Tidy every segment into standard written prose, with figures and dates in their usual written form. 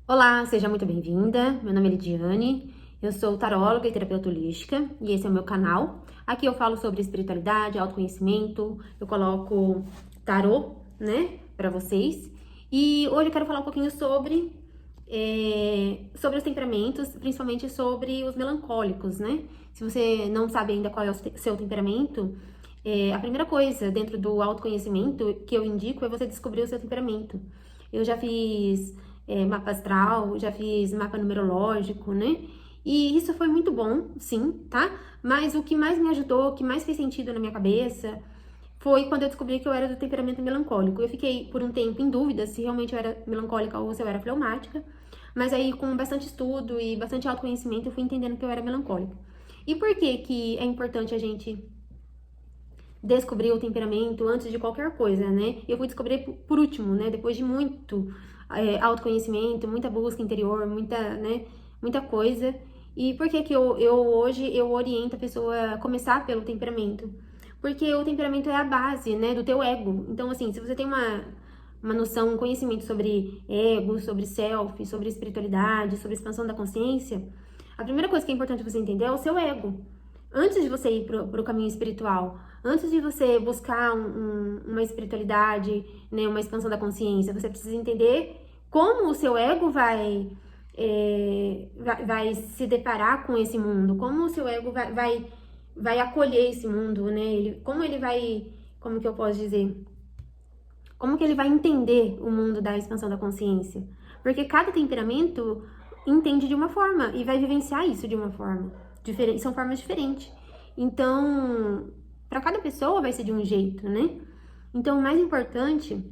Olá, seja muito bem-vinda. Meu nome é Lidiane, eu sou taróloga e terapeuta holística e esse é o meu canal. Aqui eu falo sobre espiritualidade, autoconhecimento, eu coloco tarô, né, para vocês. E hoje eu quero falar um pouquinho sobre os temperamentos, principalmente sobre os melancólicos, né? Se você não sabe ainda qual é o seu temperamento, a primeira coisa dentro do autoconhecimento que eu indico é você descobrir o seu temperamento. Eu já fiz mapa astral, já fiz mapa numerológico, né? E isso foi muito bom, sim, tá? Mas o que mais me ajudou, o que mais fez sentido na minha cabeça, foi quando eu descobri que eu era do temperamento melancólico. Eu fiquei por um tempo em dúvida se realmente eu era melancólica ou se eu era fleumática, mas aí com bastante estudo e bastante autoconhecimento eu fui entendendo que eu era melancólica. E por que que é importante a gente descobrir o temperamento antes de qualquer coisa, né? Eu fui descobrir por último, né? Depois de muito autoconhecimento, muita busca interior, muita coisa. E por que que eu hoje eu oriento a pessoa a começar pelo temperamento? Porque o temperamento é a base, né, do teu ego. Então, assim, se você tem uma noção, um conhecimento sobre ego, sobre self, sobre espiritualidade, sobre expansão da consciência, a primeira coisa que é importante você entender é o seu ego. Antes de você ir pro caminho espiritual, antes de você buscar uma espiritualidade, né, uma expansão da consciência, você precisa entender como o seu ego vai se deparar com esse mundo, como o seu ego vai acolher esse mundo, né? Como ele vai, como que eu posso dizer? Como que ele vai entender o mundo da expansão da consciência? Porque cada temperamento entende de uma forma e vai vivenciar isso de uma forma diferente, são formas diferentes. Então, para cada pessoa vai ser de um jeito, né? Então, o mais importante,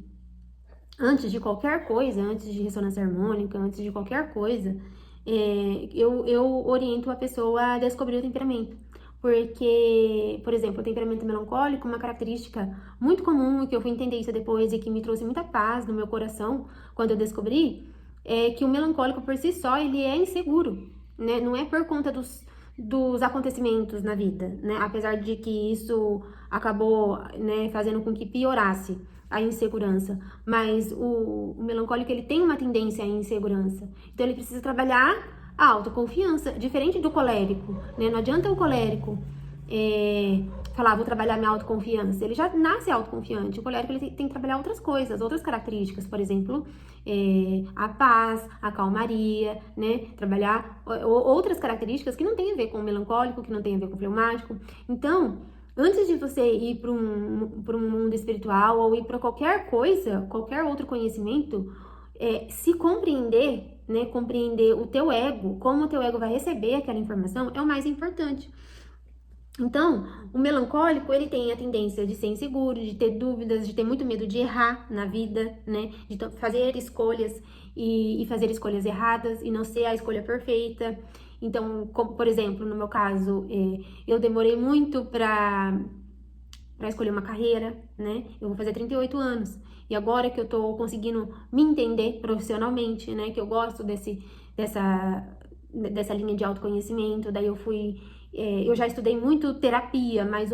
antes de qualquer coisa, antes de ressonância harmônica, antes de qualquer coisa, eu oriento a pessoa a descobrir o temperamento. Porque, por exemplo, o temperamento melancólico, uma característica muito comum, e que eu fui entender isso depois e que me trouxe muita paz no meu coração quando eu descobri, é que o melancólico por si só, ele é inseguro, né? Não é por conta dos acontecimentos na vida, né? Apesar de que isso acabou, né, fazendo com que piorasse a insegurança, mas o melancólico ele tem uma tendência à insegurança, então ele precisa trabalhar a autoconfiança, diferente do colérico, né? Não adianta o colérico falar, vou trabalhar minha autoconfiança, ele já nasce autoconfiante. O colérico ele tem que trabalhar outras coisas, outras características, por exemplo, a paz, a calmaria, né? Trabalhar outras características que não tem a ver com o melancólico, que não tem a ver com o fleumático. Então, antes de você ir para um mundo espiritual ou ir para qualquer coisa, qualquer outro conhecimento, se compreender, né, compreender o teu ego, como o teu ego vai receber aquela informação, é o mais importante. Então, o melancólico, ele tem a tendência de ser inseguro, de ter dúvidas, de ter muito medo de errar na vida, né? De fazer escolhas e fazer escolhas erradas e não ser a escolha perfeita. Então, como, por exemplo, no meu caso, eu demorei muito para escolher uma carreira, né? Eu vou fazer 38 anos. E agora que eu tô conseguindo me entender profissionalmente, né? Que eu gosto dessa linha de autoconhecimento, daí eu já estudei muito terapia, mas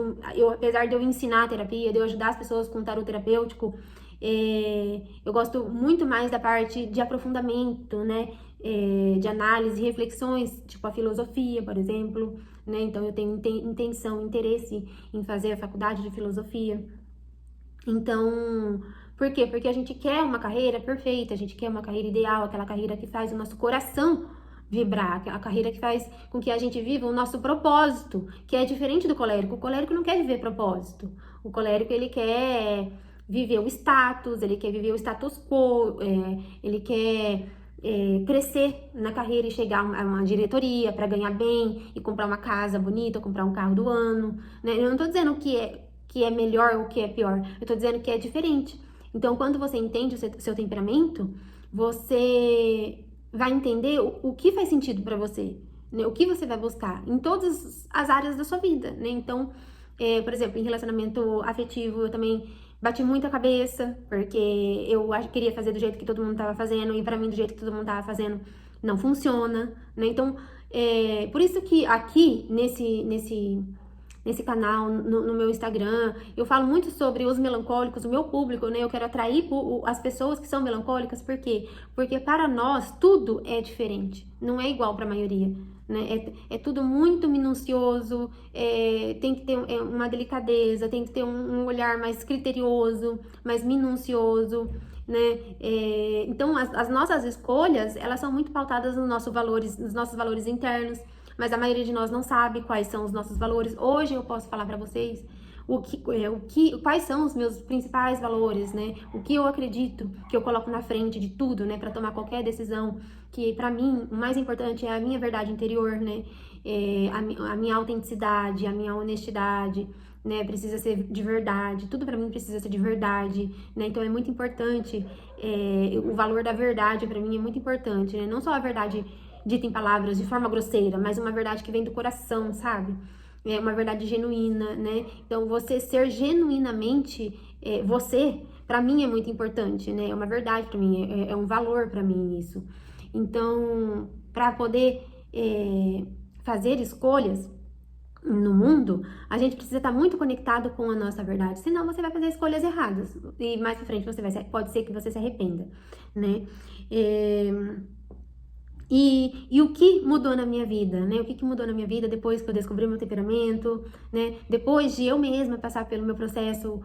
apesar de eu ensinar terapia, de eu ajudar as pessoas com tarot terapêutico, eu gosto muito mais da parte de aprofundamento, né? De análise, reflexões, tipo a filosofia, por exemplo, né? Então eu tenho intenção, interesse em fazer a faculdade de filosofia. Então, por quê? Porque a gente quer uma carreira perfeita, a gente quer uma carreira ideal, aquela carreira que faz o nosso coração vibrar, a carreira que faz com que a gente viva o nosso propósito, que é diferente do colérico. O colérico não quer viver propósito. O colérico, ele quer viver o status, ele quer viver o status quo, ele quer crescer na carreira e chegar a uma diretoria para ganhar bem e comprar uma casa bonita, comprar um carro do ano, né? Eu não tô dizendo que é melhor ou que é pior, eu tô dizendo que é diferente. Então, quando você entende o seu temperamento, você vai entender o que faz sentido para você, né? O que você vai buscar em todas as áreas da sua vida, né? Então, por exemplo, em relacionamento afetivo, eu também bati muita cabeça, porque eu queria fazer do jeito que todo mundo tava fazendo, e pra mim, do jeito que todo mundo tava fazendo, não funciona, né? Então, por isso que aqui, nesse canal, no meu Instagram. Eu falo muito sobre os melancólicos, o meu público, né? Eu quero atrair as pessoas que são melancólicas, por quê? Porque para nós tudo é diferente, não é igual para a maioria. Né? É tudo muito minucioso, tem que ter uma delicadeza, tem que ter um olhar mais criterioso, mais minucioso, né? Então, as nossas escolhas, elas são muito pautadas nos nossos valores internos, mas a maioria de nós não sabe quais são os nossos valores. Hoje eu posso falar para vocês quais são os meus principais valores, né? O que eu acredito que eu coloco na frente de tudo, né? Para tomar qualquer decisão, que para mim o mais importante é a minha verdade interior, né? A minha autenticidade, a minha honestidade, né? Precisa ser de verdade, tudo para mim precisa ser de verdade, né? Então é muito importante, o valor da verdade para mim é muito importante, né? Não só a verdade dita em palavras de forma grosseira, mas uma verdade que vem do coração, sabe? É uma verdade genuína, né? Então, você ser genuinamente você, para mim é muito importante, né? É uma verdade para mim, é um valor para mim isso. Então, para poder fazer escolhas no mundo, a gente precisa estar muito conectado com a nossa verdade, senão você vai fazer escolhas erradas e mais pra frente pode ser que você se arrependa, né? E o que mudou na minha vida, né? O que mudou na minha vida depois que eu descobri o meu temperamento, né? Depois de eu mesma passar pelo meu processo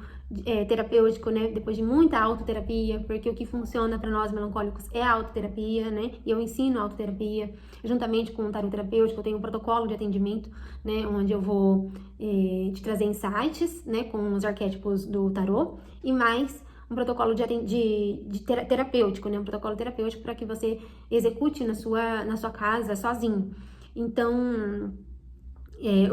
terapêutico, né? Depois de muita autoterapia, porque o que funciona para nós melancólicos é a autoterapia, né? E eu ensino a autoterapia, juntamente com o tarot terapêutico, eu tenho um protocolo de atendimento, né? Onde eu vou te trazer insights, né? Com os arquétipos do tarot e mais um protocolo terapêutico, né? Um protocolo terapêutico para que você execute na sua casa sozinho. Então,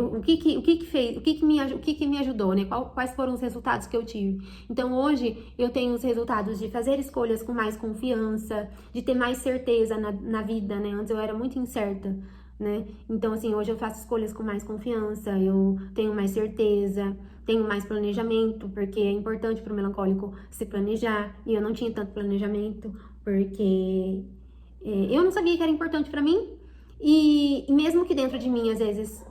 o que me ajudou, né? Quais foram os resultados que eu tive? Então, hoje eu tenho os resultados de fazer escolhas com mais confiança, de ter mais certeza na vida, né? Antes eu era muito incerta, né? Então, assim, hoje eu faço escolhas com mais confiança, eu tenho mais certeza, tenho mais planejamento, porque é importante para o melancólico se planejar, e eu não tinha tanto planejamento, porque eu não sabia que era importante para mim, e mesmo que dentro de mim, às vezes,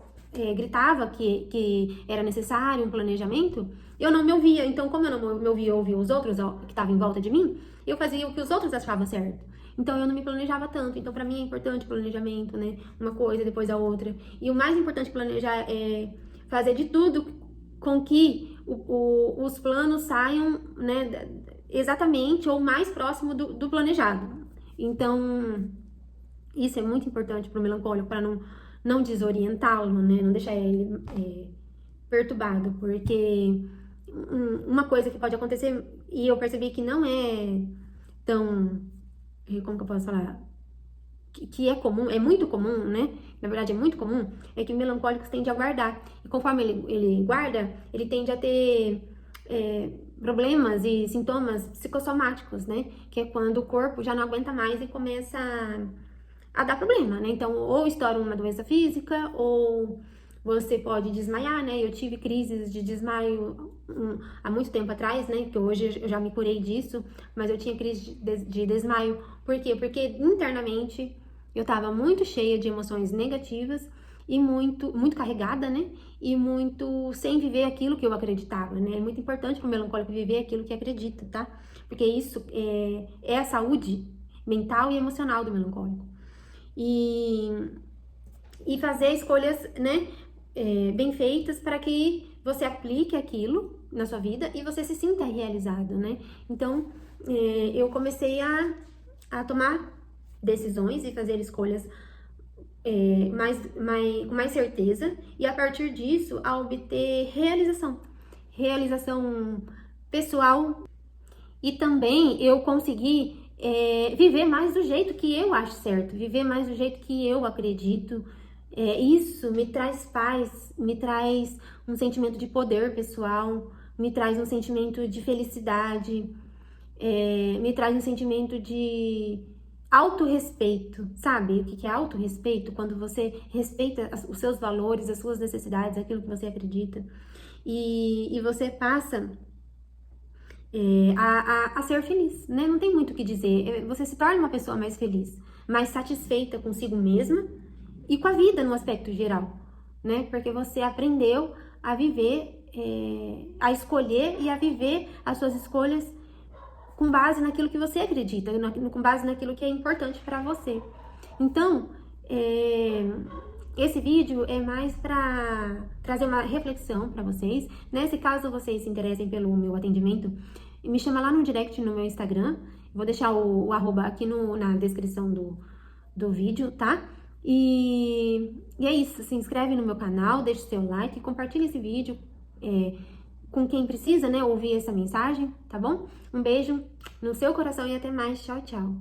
gritava que era necessário um planejamento, eu não me ouvia. Então, como eu não me ouvia os outros que estavam em volta de mim, eu fazia o que os outros achavam certo. Então, eu não me planejava tanto. Então, pra mim é importante planejamento, né? Uma coisa depois a outra. E o mais importante planejar é fazer de tudo com que os planos saiam, né, exatamente ou mais próximo do planejado. Então, isso é muito importante pro melancólico, para não desorientá-lo, né? Não deixar ele perturbado, porque uma coisa que pode acontecer, e eu percebi que não é tão, como que eu posso falar, que é comum, é muito comum, né? Na verdade é muito comum, é que o melancólico tende a guardar, e conforme ele guarda, ele tende a ter problemas e sintomas psicossomáticos, né? Que é quando o corpo já não aguenta mais e começa a dar problema, né? Então, ou estoura uma doença física, ou você pode desmaiar, né? Eu tive crises de desmaio há muito tempo atrás, né? Que hoje eu já me curei disso, mas eu tinha crise de desmaio. Por quê? Porque internamente eu tava muito cheia de emoções negativas e muito carregada, né? E muito sem viver aquilo que eu acreditava, né? É muito importante para o melancólico viver aquilo que acredita, tá? Porque isso é a saúde mental e emocional do melancólico. E fazer escolhas, né, bem feitas para que você aplique aquilo na sua vida e você se sinta realizado, né? Então, eu comecei a tomar decisões e fazer escolhas com mais certeza, e a partir disso, a obter realização pessoal, e também eu consegui viver mais do jeito que eu acho certo, viver mais do jeito que eu acredito. Isso me traz paz, me traz um sentimento de poder pessoal, me traz um sentimento de felicidade, me traz um sentimento de autorrespeito, sabe? O que é autorrespeito? Quando você respeita os seus valores, as suas necessidades, aquilo que você acredita, e você passa a ser feliz, né? Não tem muito o que dizer. Você se torna uma pessoa mais feliz, mais satisfeita consigo mesma e com a vida no aspecto geral, né? Porque você aprendeu a viver, a escolher e a viver as suas escolhas com base naquilo que você acredita, com base naquilo que é importante para você. Então, esse vídeo é mais para trazer uma reflexão para vocês, né? Se caso vocês se interessem pelo meu atendimento, me chama lá no direct no meu Instagram. Vou deixar o arroba aqui na descrição do vídeo, tá? E é isso, se inscreve no meu canal, deixa o seu like, compartilha esse vídeo com quem precisa, né, ouvir essa mensagem, tá bom? Um beijo no seu coração e até mais. Tchau, tchau.